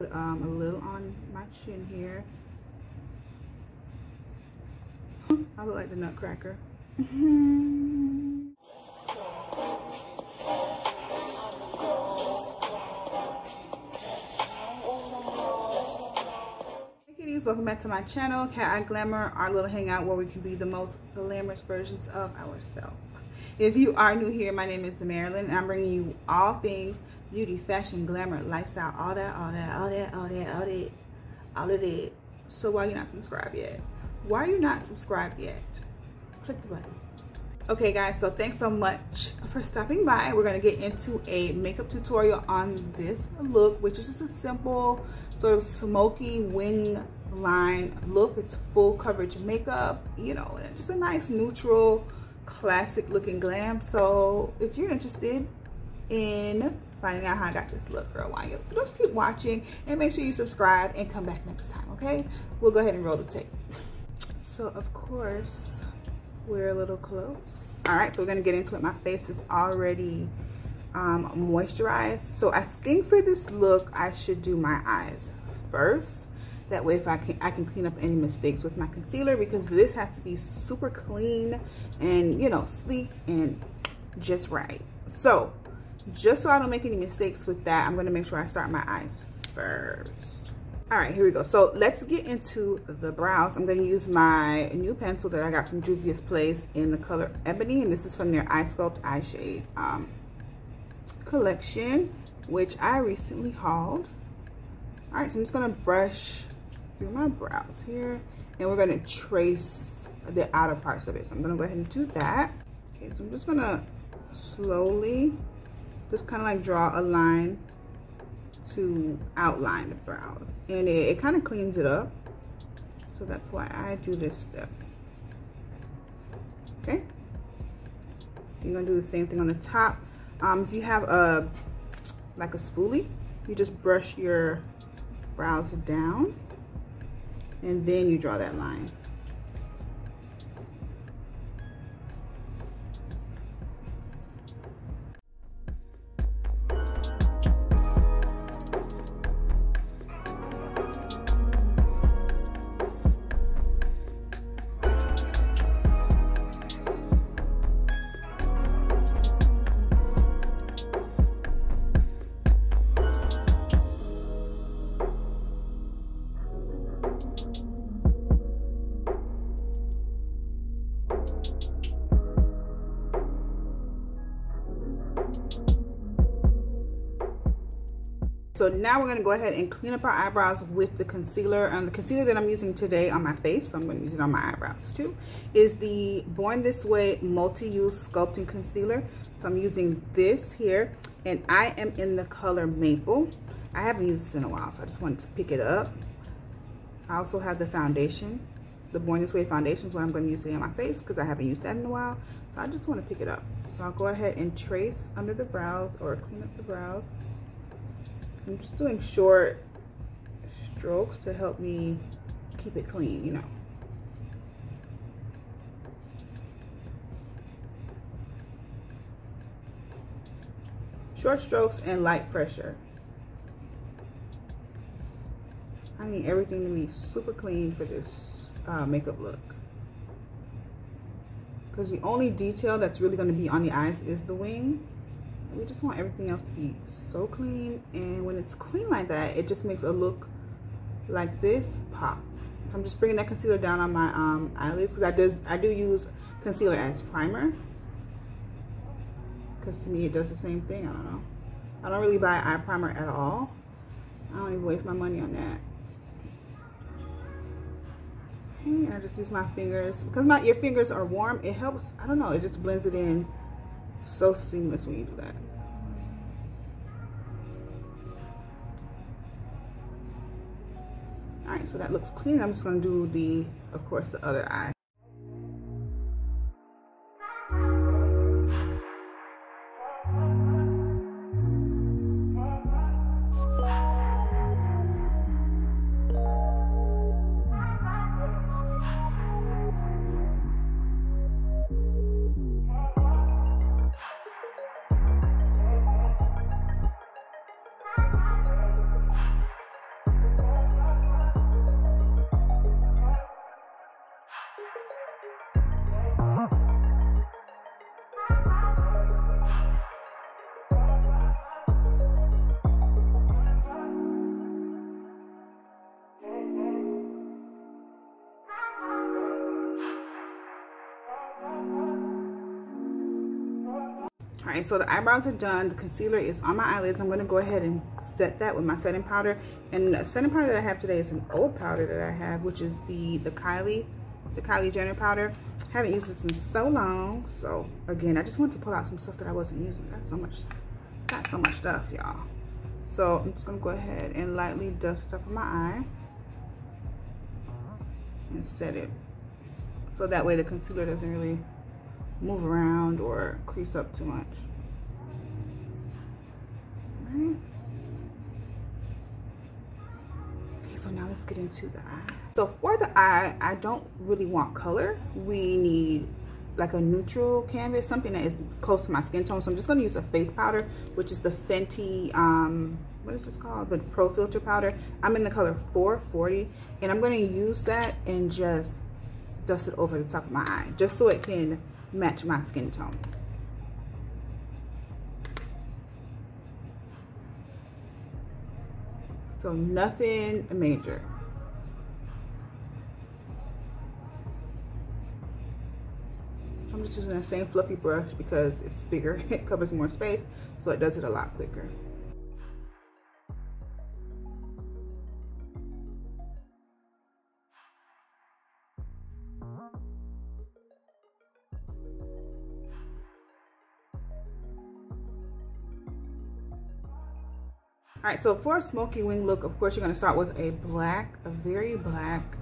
A little on my chin here. I look like the Nutcracker. Welcome back to my channel, Cateyeglamour, our little hangout where we can be the most glamorous versions of ourselves. If you are new here, my name is Marilyn, and I'm bringing you all things beauty, fashion, glamour, lifestyle, all that. So why are you not subscribed yet? Why are you not subscribed yet? Click the button. Okay guys, so thanks so much for stopping by. We're going to get into a makeup tutorial on this look, which is just a simple sort of smoky wing line look. It's full coverage makeup, you know, and just a nice neutral classic looking glam. So if you're interested in finding out how I got this look, girl, why you just keep watching and make sure you subscribe and come back next time. Okay, we'll go ahead and roll the tape. So of course we're a little close. All right, so we're gonna get into it. My face is already moisturized, so I think for this look I should do my eyes first. That way, if I can clean up any mistakes with my concealer, because this has to be super clean and, you know, sleek and just right. So just so I don't make any mistakes with that, I'm gonna make sure I start my eyes first. All right, here we go. So let's get into the brows. I'm gonna use my new pencil that I got from Juvia's Place in the color Ebony, and this is from their Eye Sculpt Eye Shade collection, which I recently hauled. All right, so I'm just gonna brush through my brows here, and we're gonna trace the outer parts of it. So I'm gonna go ahead and do that. Okay, so I'm just gonna slowly just kind of like draw a line to outline the brows, and it kind of cleans it up. So that's why I do this step. Okay, you're gonna do the same thing on the top. If you have like a spoolie, you just brush your brows down and then you draw that line. So now we're going to go ahead and clean up our eyebrows with the concealer. The concealer that I'm using today on my face, so I'm going to use it on my eyebrows too, is the Born This Way Multi-Use Sculpting Concealer. So I'm using this here, and I am in the color Maple. I haven't used this in a while, so I just wanted to pick it up. I also have the foundation. The Born This Way foundation is what I'm going to use today on my face, because I haven't used that in a while. So I just want to pick it up. So I'll go ahead and trace under the brows, or clean up the brows. I'm just doing short strokes to help me keep it clean, you know. Short strokes and light pressure. I need everything to be super clean for this makeup look, because the only detail that's really going to be on the eyes is the wing. We just want everything else to be so clean, and when it's clean like that, it just makes a look like this pop. So I'm just bringing that concealer down on my eyelids, because I do use concealer as primer, because to me it does the same thing. I don't know. I don't really buy eye primer at all. I don't even waste my money on that. And I just use my fingers, because your fingers are warm. It helps. I don't know. It just blends it in so seamless when you do that. All right, so that looks clean. I'm just going to do of course, the other eye. All right, so the eyebrows are done. The concealer is on my eyelids. I'm going to go ahead and set that with my setting powder. And the setting powder that I have today is an old powder that I have, which is the Kylie Jenner powder. I haven't used this in so long. So again, I just want to pull out some stuff that I wasn't using. Got so much stuff, y'all. So I'm just going to go ahead and lightly dust the top of my eye and set it. So that way the concealer doesn't really move around or crease up too much. Right. Okay, so now let's get into the eye. So for the eye, I don't really want color. We need like a neutral canvas, something that is close to my skin tone. So I'm just going to use a face powder, which is the Fenty, what is this called? The Pro Filter powder. I'm in the color 440, and I'm going to use that and just dust it over the top of my eye, just so it can match my skin tone. So nothing major. I'm just using the same fluffy brush because it's bigger, it covers more space, so it does it a lot quicker. All right, so for a smoky wing look, of course, you're going to start with a very black,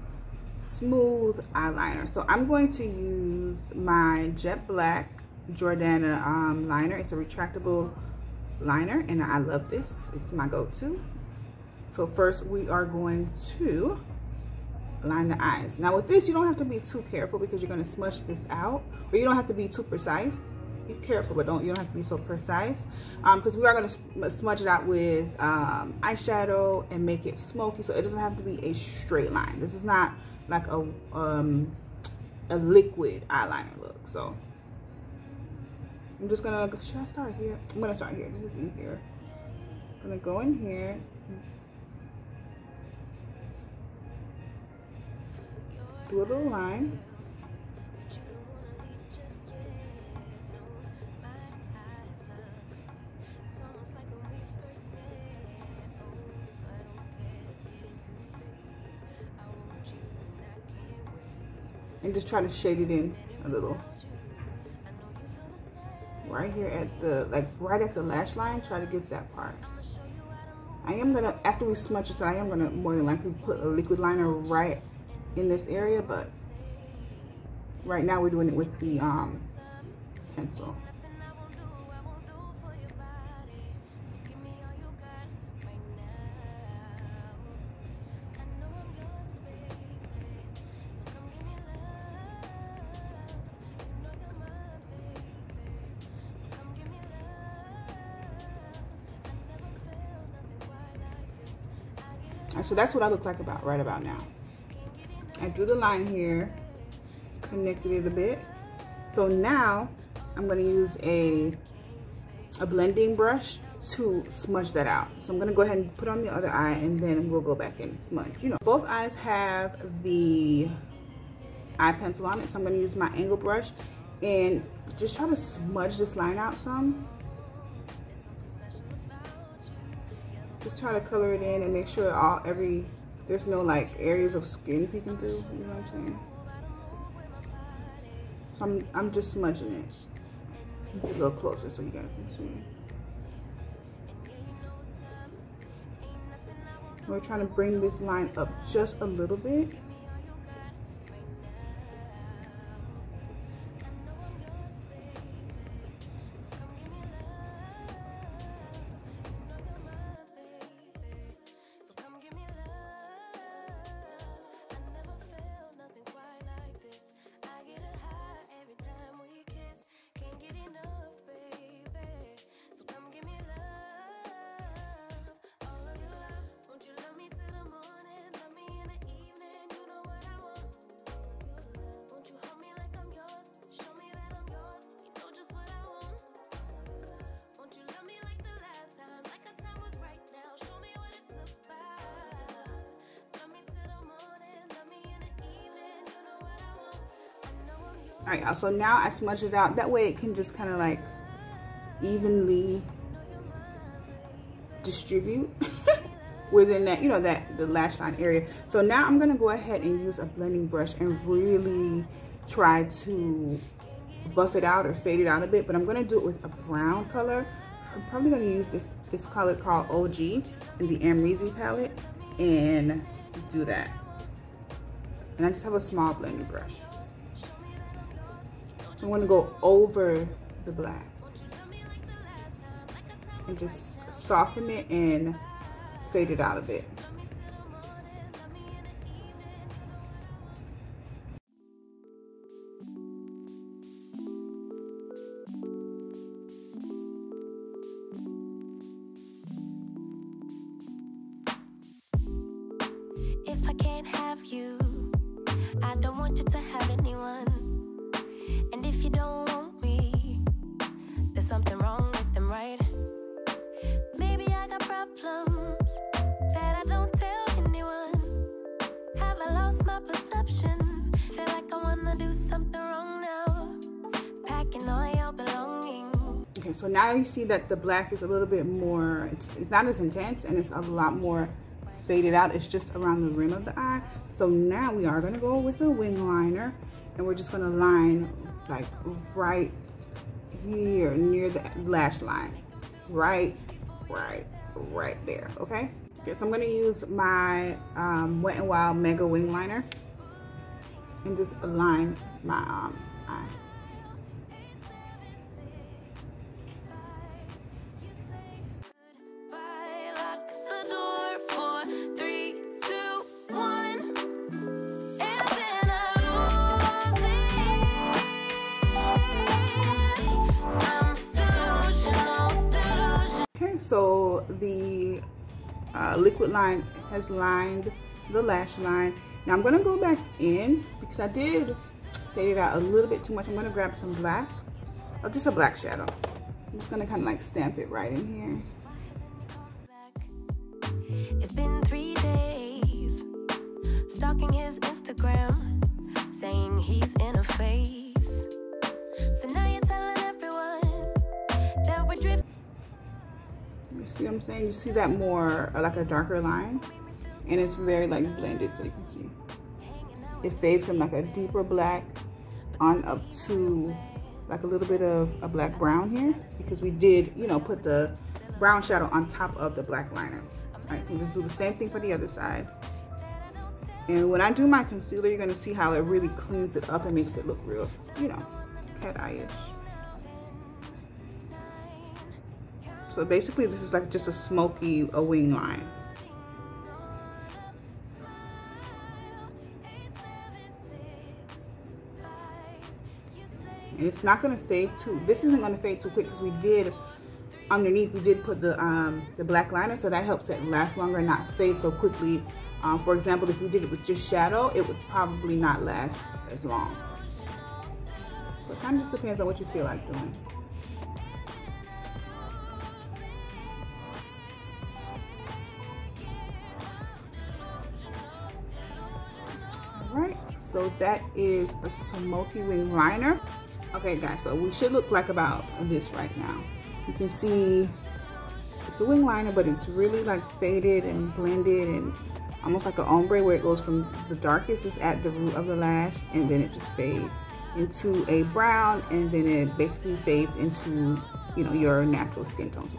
smooth eyeliner. So I'm going to use my jet black Jordana liner. It's a retractable liner, and I love this. It's my go-to. So first, we are going to line the eyes. Now with this, you don't have to be too careful because you're going to smudge this out, or you don't have to be too precise. Be careful, but you don't have to be so precise, because we are going to smudge it out with eyeshadow and make it smoky, so it doesn't have to be a straight line. This is not like a liquid eyeliner look. So I'm just gonna, should I start here? I'm gonna start here. This is easier. I'm gonna go in here, do a little line. And just try to shade it in a little. Right here at the, right at the lash line, try to get that part. I am gonna, after we smudge this, I am gonna more than likely put a liquid liner right in this area, but right now we're doing it with the pencil. So that's what I look like right about now. I drew the line here, connected it a bit. So now I'm going to use a blending brush to smudge that out. So I'm going to go ahead and put on the other eye, and then we'll go back and smudge. You know, both eyes have the eye pencil on it, so I'm going to use my angle brush and just try to smudge this line out some. Just try to color it in and make sure there's no like areas of skin peeking through, you know what I'm saying? So I'm just smudging it. A little closer so you guys can see. We're trying to bring this line up just a little bit. All right, y'all, so now I smudged it out. That way it can just kind of like evenly distribute within that, you know, that the lash line area. So now I'm gonna go ahead and use a blending brush and really try to buff it out or fade it out a bit, but I'm gonna do it with a brown color. I'm probably gonna use this color called OG in the Amrezy palette and do that. And I just have a small blending brush. So I'm gonna go over the black and just soften it and fade it out a bit. If I can't have you, I don't want you to have anyone. And if you don't want me, there's something wrong with them, right? Maybe I got problems that I don't tell anyone. Have I lost my perception? Feel like I wanna do something wrong now. Packing all your belongings. Okay, so now you see that the black is a little bit more, it's not as intense and it's a lot more faded out. It's just around the rim of the eye. So now we are gonna go with the wing liner and we're just gonna line like right here near the lash line. Right there, okay? Okay, so I'm gonna use my Wet n Wild Mega Wing Liner and just align my eye. So the liquid line has lined the lash line. Now I'm gonna go back in because I did fade it out a little bit too much. I'm gonna grab some black, or just a black shadow. I'm just gonna kind of like stamp it right in here. It's been 3 days, stalking his Instagram, saying he's in a phase. So now you're telling everyone that we're drifting. You see what I'm saying? You see that more like a darker line, and it's very like blended, so you can see it fades from like a deeper black on up to like a little bit of a black brown here, because we did, you know, put the brown shadow on top of the black liner. All right, so we'll just do the same thing for the other side. And when I do my concealer, you're gonna see how it really cleans it up and makes it look real, you know, cat eye-ish. So basically this is like just a smoky wing line. And it's not gonna fade too, this isn't gonna fade too quick because we did, underneath we did put the black liner, so that helps it last longer and not fade so quickly. For example, if we did it with just shadow, it would probably not last as long. So it kind of just depends on what you feel like doing. Alright, so that is a Smokey Wingliner. Okay guys, so we should look like about this right now. You can see it's a wing liner, but it's really like faded and blended and almost like an ombre, where it goes from the darkest is at the root of the lash and then it just fades into a brown, and then it basically fades into, you know, your natural skin tone.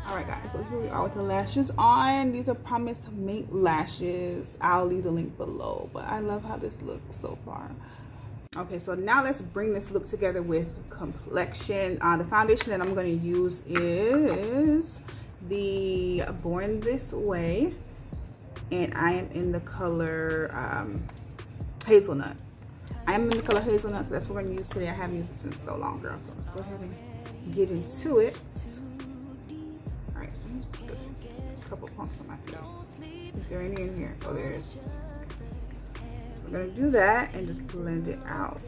Alright guys, so here we are with the lashes on. These are Promise Mink lashes. I'll leave the link below, but I love how this looks so far. Okay, so now let's bring this look together with complexion. The foundation that I'm going to use is the Born This Way, and I am in the color Hazelnut. I am in the color Hazelnut, so that's what we're going to use today. I haven't used it since so long, girl, so let's go ahead and get into it. All right, a couple pumps on my face. Is there any in here? Oh, there is. I'm gonna do that and just blend it out.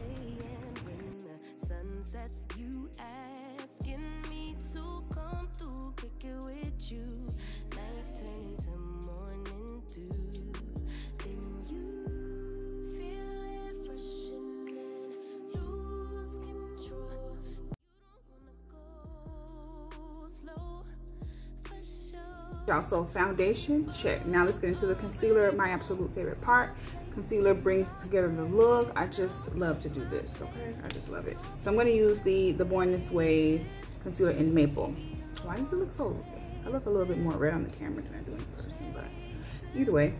out. So foundation, check. Now let's get into the concealer, my absolute favorite part. Concealer brings together the look. I just love to do this, okay? I just love it. So I'm gonna use the Born This Way concealer in Maple. Why does it look so red? I look a little bit more red on the camera than I do in person, but either way,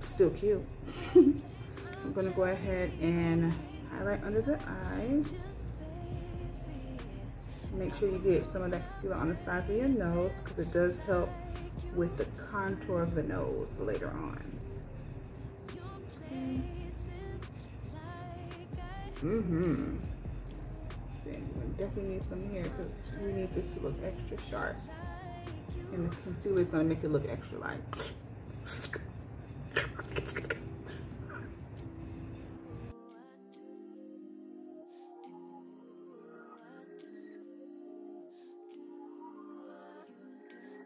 still cute. So I'm gonna go ahead and highlight under the eyes. Make sure you get some of that concealer on the sides of your nose because it does help with the contour of the nose later on. Then we definitely need some here because we need this to look extra sharp. And the concealer is going to make it look extra light.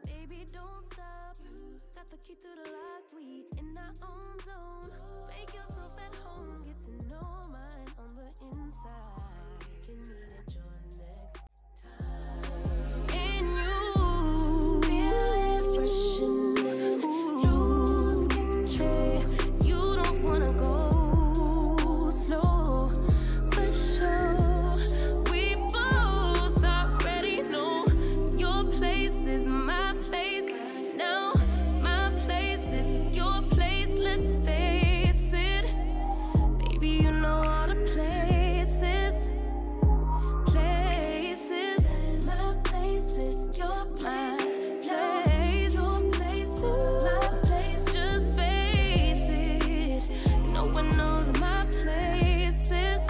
Baby, don't stop. Got the key to the lock. We in our own zone. Make yourself at home. Get to know mine on the inside. Can meet at yours next time. And you feel refreshing. Lose control. You don't wanna go slow. For sure. We both already know your place is my place. Now my place is your place. Let's face it. Baby, you know all the places. Places. My place is your place. Your place is my place. Just face it. No one knows my places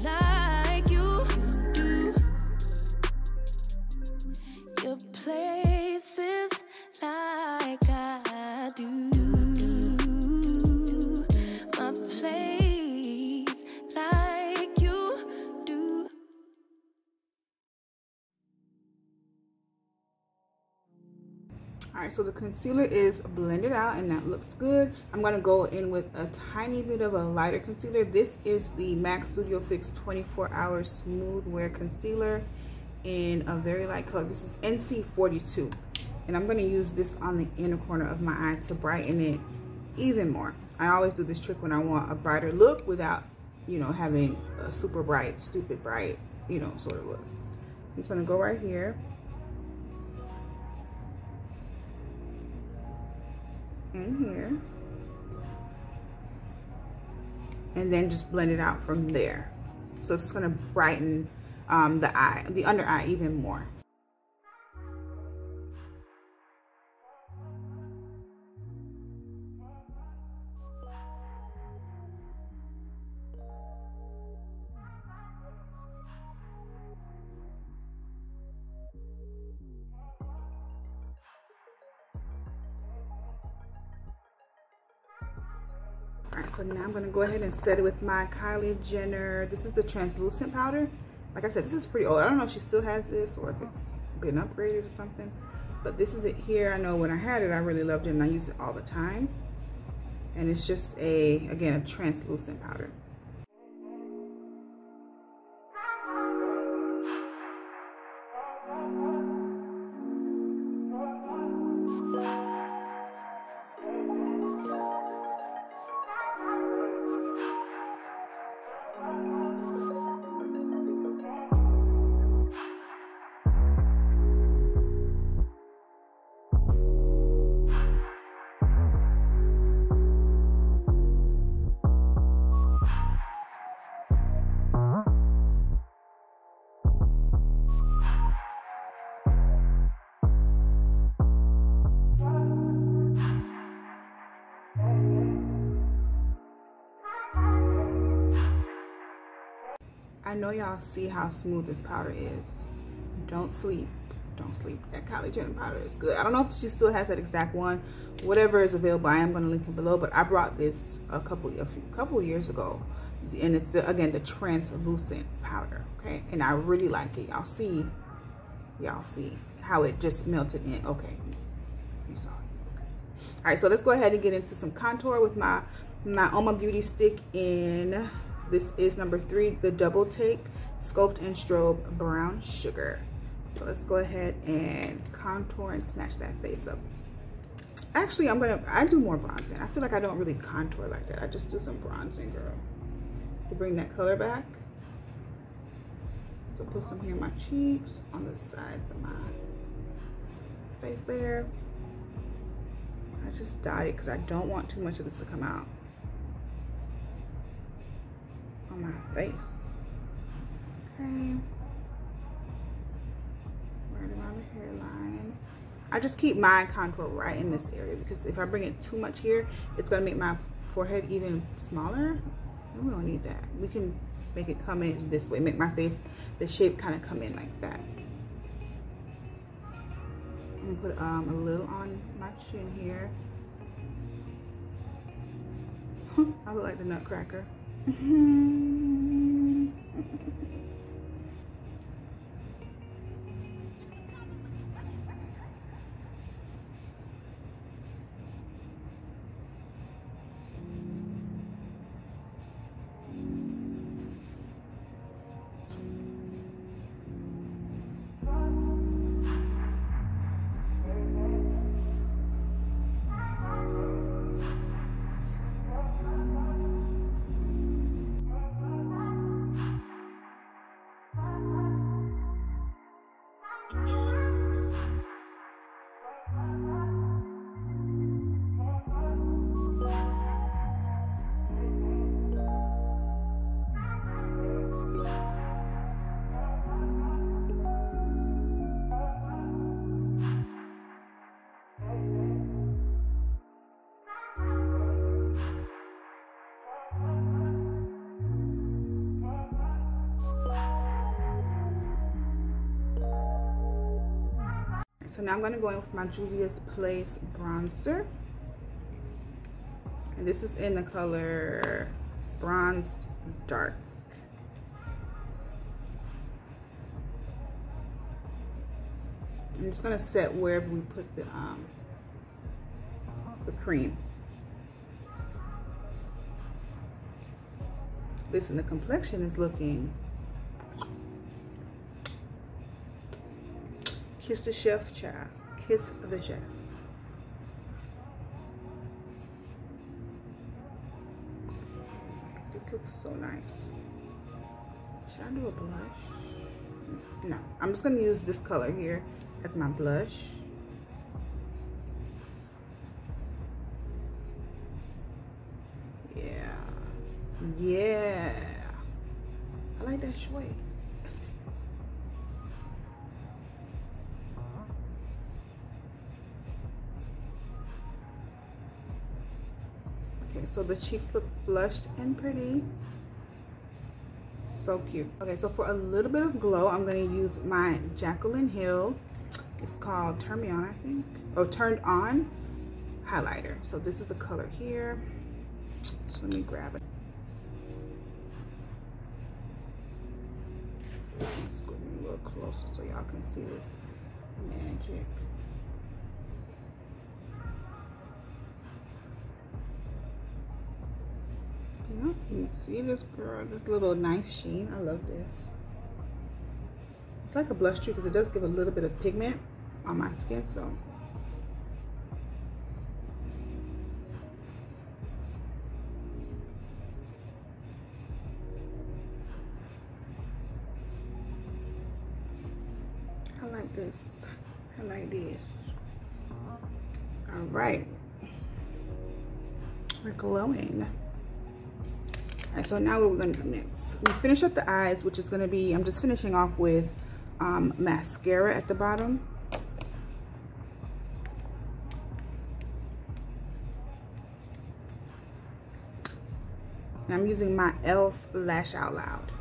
like you do. Your places like I do. My place like you do. Alright, so the concealer is blended out and that looks good. I'm going to go in with a tiny bit of a lighter concealer. This is the MAC Studio Fix 24 Hour Smooth Wear Concealer in a very light color. This is NC42. And I'm going to use this on the inner corner of my eye to brighten it even more. I always do this trick when I want a brighter look without, you know, having a super bright, stupid bright, you know, sort of look. I'm just going to go right here. And here. And then just blend it out from there. So it's going to brighten the under eye even more. Alright, so now I'm going to go ahead and set it with my Kylie Jenner. This is the translucent powder. Like I said, this is pretty old. I don't know if she still has this or if it's been upgraded or something. But this is it here. I know when I had it, I really loved it and I use it all the time. And it's just again, a translucent powder. I know y'all see how smooth this powder is. Don't sleep. Don't sleep. That Kylie Jenner powder is good. I don't know if she still has that exact one. Whatever is available, I am going to link it below. But I brought this a couple years ago, and it's again the translucent powder. Okay, and I really like it. Y'all see how it just melted in. Okay, you saw it. Okay. All right, so let's go ahead and get into some contour with my Oma Beauty stick in. This is number 3, the Double Take Sculpt and Strobe Brown Sugar. So let's go ahead and contour and snatch that face up. Actually, I do more bronzing. I feel like I don't really contour like that. I just do some bronzing, girl, to bring that color back. So put some here in my cheeks, on the sides of my face there. I just dyed it because I don't want too much of this to come out on my face. Okay. Right around the hairline. I just keep my contour right in this area because if I bring it too much here, it's gonna make my forehead even smaller. We don't need that. We can make it come in this way, make my face, the shape kind of come in like that. I'm gonna put a little on my chin here. I look like the Nutcracker. So now I'm going to go in with my Juvia's Place bronzer. And this is in the color Bronzed Dark. I'm just going to set wherever we put the cream. Listen, the complexion is looking... Kiss the chef, child. Kiss the chef. This looks so nice. Should I do a blush? No. I'm just going to use this color here as my blush. Yeah. Yeah. I like that shade. So the cheeks look flushed and pretty. So cute. Okay, so for a little bit of glow, I'm going to use my Jaclyn Hill. It's called Turn Me On, I think. Oh, Turned On highlighter. So this is the color here. So let me grab it. Let's go a little closer so y'all can see this magic. You can see this, girl, this little nice sheen. I love this. It's like a blush too because it does give a little bit of pigment on my skin, so I like this. I like this. All right, we're glowing. All right, so now what we're going to do next, we finish up the eyes, which is going to be, I'm just finishing off with mascara at the bottom. And I'm using my e.l.f. Lash Out Loud.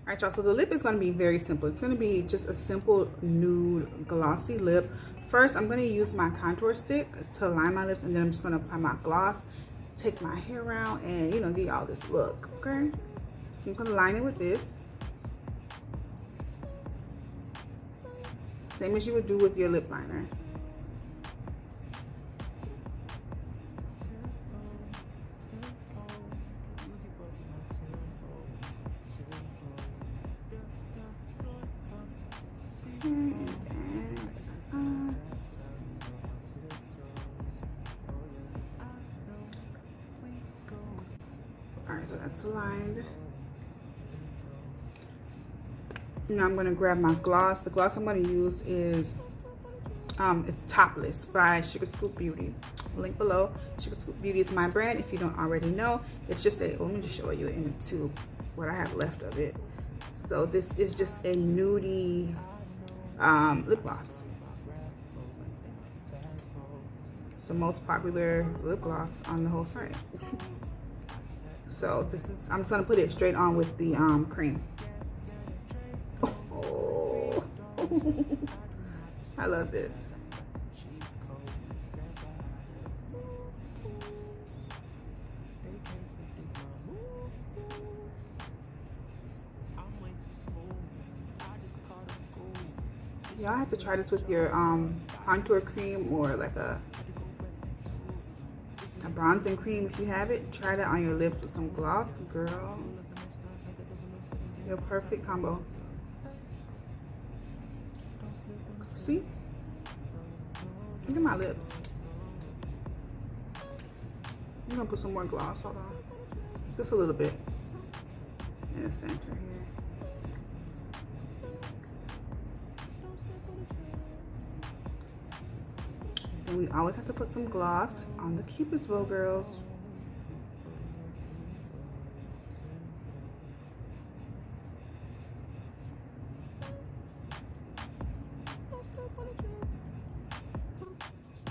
Alright, y'all, so the lip is going to be very simple. It's going to be just a simple nude glossy lip. First, I'm going to use my contour stick to line my lips, and then I'm just going to apply my gloss, take my hair out, and, you know, give y'all this look, okay? I'm going to line it with this. Same as you would do with your lip liner. Alright, so that's aligned. Now I'm going to grab my gloss. The gloss I'm going to use is it's Topless by Sugar Scoop Beauty. Link below. Sugar Scoop Beauty is my brand if you don't already know. It's just a, let me just show you in the tube what I have left of it. So this is just a nudie lip gloss. It's the most popular lip gloss on the whole site. So this is, I'm just gonna put it straight on with the cream. Oh, I love this. Y'all have to try this with your contour cream or like a bronzing cream if you have it. Try that on your lips with some gloss, girl. Your perfect combo. See? Look at my lips. I'm gonna put some more gloss. Hold on. Just a little bit in the center here. And we always have to put some gloss on the Cupid's bow, girls.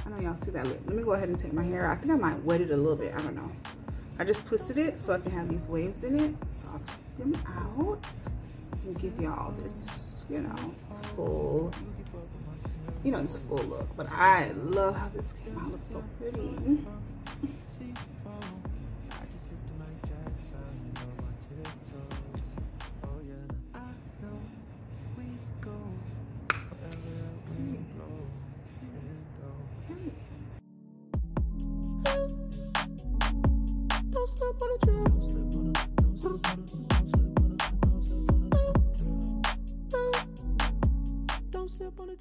I know y'all see that lip. Let me go ahead and take my hair. I think I might wet it a little bit. I don't know. I just twisted it so I can have these waves in it. So I'll take them out and give y'all this, you know, full, you know, this full look. But I love how this came out. It looks so pretty. Don't slip on the